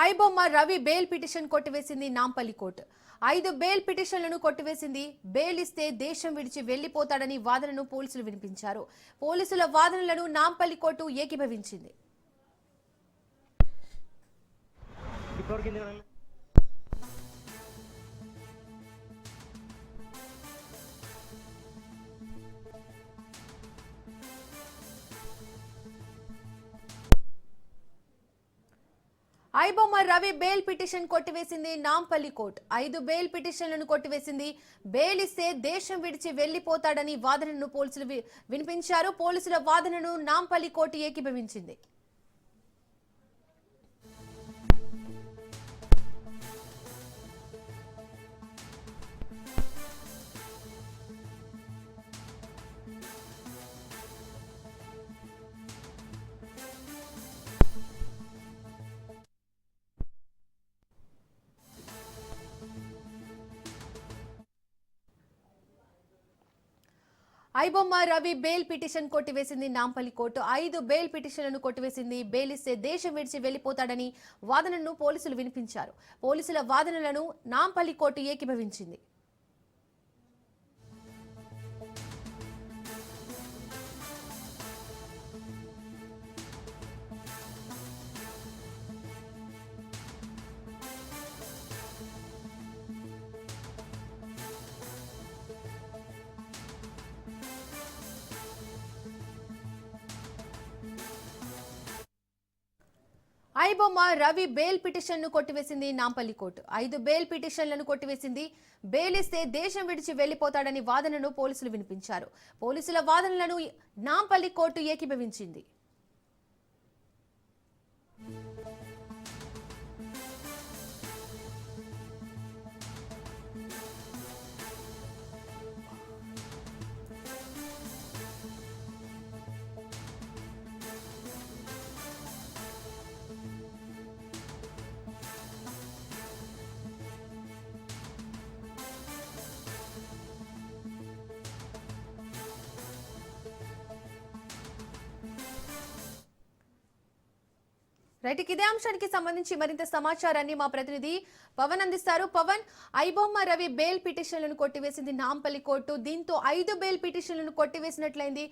IBomma Ravi bail petition కొట్టివేసింది Nampally court. 5 bail పిటిషన్లను కొట్టివేసింది. Bail ఇస్తే దేశం విడిచి వెళ్లిపోతాడని వాదనను పోలీసులు వినిపించారు. పోలీసుల వాదనలను నాంపల్లి కోర్టు ఏకీభవించింది. ఐబొమ్మ రవి బెయిల్ పిటిషన్ కొట్టివేసింది నాంపల్లి కోర్టు. 5 బెయిల్ పిటిషన్లను కొట్టివేసింది. బెయిల్ ఇస్తే దేశం విడిచి వెళ్లిపోతాడని వాదనను పోలీసులు వినిపించారు. పోలీసుల వాదనను నాంపల్లి కోర్టు ఏకీభవించింది. ఐబొమ్మ రవి బెయిల్ పిటిషన్ కొట్టివేసింది నాంపల్లి కోర్టు. 5 బెయిల్ పిటిషన్లను కొట్టివేసింది. బెయిల్ ఇస్తే దేశం విడిచి వెళ్లిపోతాడని వాదనను పోలీసులు వినిపించారు. పోలీసుల వాదనలను నాంపల్లి కోర్టు ఏకీభవించింది. ఐబొమ్మ రవి బెయిల్ పిటిషన్ను కొట్టివేసింది నాంపల్లి కోర్టు. 5 బెయిల్ పిటిషన్లను కొట్టివేసింది. బెయిల్ ఇస్తే దేశం విడిచి వెళ్లిపోతాడని వాదనను పోలీసులు వినిపించారు. పోలీసుల వాదనలను నాంపల్లి కోర్టు ఏకీభవించింది. రైట్, ఇదే అంశానికి సంబంధించి మరింత సమాచారాన్ని మా ప్రతినిధి పవన్ అందిస్తారు. పవన్, ఐబొమ్మ రవి బెయిల్ పిటిషన్లను కొట్టివేసింది నాంపల్లి కోర్టు. దీంతో 5 బెయిల్ పిటిషన్లను కొట్టివేసినట్లయింది.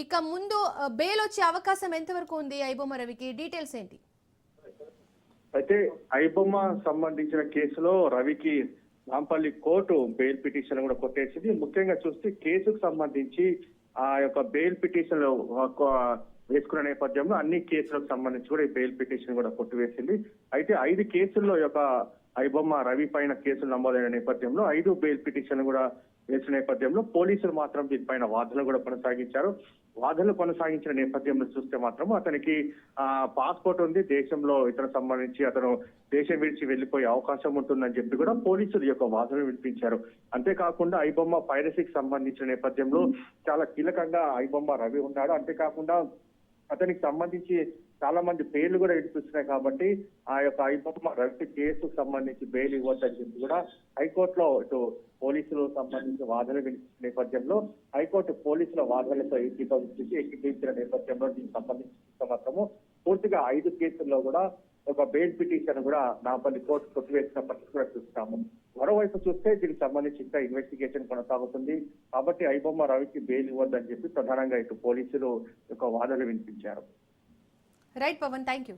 ఇక ముందు బెయిల్ వచ్చే అవకాశం ఎంతవరకు ఉంది ఐబొమ్మ రవికి? డీటెయిల్స్ ఏంటి? అయితే ఐబొమ్మ సంబంధించిన కేసులో రవికి నాంపల్లి కోర్టు బెయిల్ పిటిషన్ కూడా కొట్టేసింది. ముఖ్యంగా చూస్తే కేసుకు సంబంధించి ఆ యొక్క బెయిల్ పిటిషన్ వేసుకున్న నేపథ్యంలో అన్ని కేసులకు సంబంధించి కూడా ఈ బెయిల్ పిటిషన్ కూడా కొట్టివేసింది. అయితే 5 కేసుల్లో యొక్క ఐబొమ్మ రవి పైన కేసులు నమోదైన నేపథ్యంలో 5 బెయిల్ పిటిషన్ కూడా వేసిన నేపథ్యంలో పోలీసులు మాత్రం దీనిపైన వాదనలు కూడా కొనసాగించారు. వాదనలు కొనసాగించిన నేపథ్యంలో చూస్తే మాత్రం అతనికి పాస్పోర్ట్ ఉంది, దేశంలో ఇతర సంబంధించి అతను దేశం విడిచి వెళ్లిపోయే అవకాశం ఉంటుందని చెప్పి కూడా పోలీసులు యొక్క వాదనలు వినిపించారు. అంతేకాకుండా ఐబొమ్మ పైరసీకి సంబంధించిన నేపథ్యంలో చాలా కీలకంగా ఐబొమ్మ రవి ఉన్నాడు. అంతేకాకుండా అతనికి సంబంధించి చాలా మంది పేర్లు కూడా వినిపిస్తున్నాయి. కాబట్టి ఆ యొక్క ఐబొమ్మ రవి కేసుకు సంబంధించి బెయిల్ ఇవ్వద్దని చెప్పి కూడా హైకోర్టులో ఇటు పోలీసులు సంబంధించి వాదనలు వినిపించిన నేపథ్యంలో హైకోర్టు పోలీసుల వాదనలతో ఏకీభవించిన నేపథ్యంలో దీనికి సంబంధించి మాత్రము పూర్తిగా 5 కేసుల్లో కూడా ఒక బెయిల్ పిటిషన్ కూడా నాంపల్లి కోర్టు కొట్టివేసిన పరిస్థితి కూడా చూస్తాము. మరోవైపు చూస్తే దీనికి సంబంధించి ఇంకా ఇన్వెస్టిగేషన్ కొనసాగుతుంది. కాబట్టి ఐబొమ్మ రవికి బెయిల్ ఇవ్వద్దని చెప్పి ప్రధానంగా ఇటు పోలీసులు యొక్క వాదనలు వినిపించారు. Right Pawan, thank you.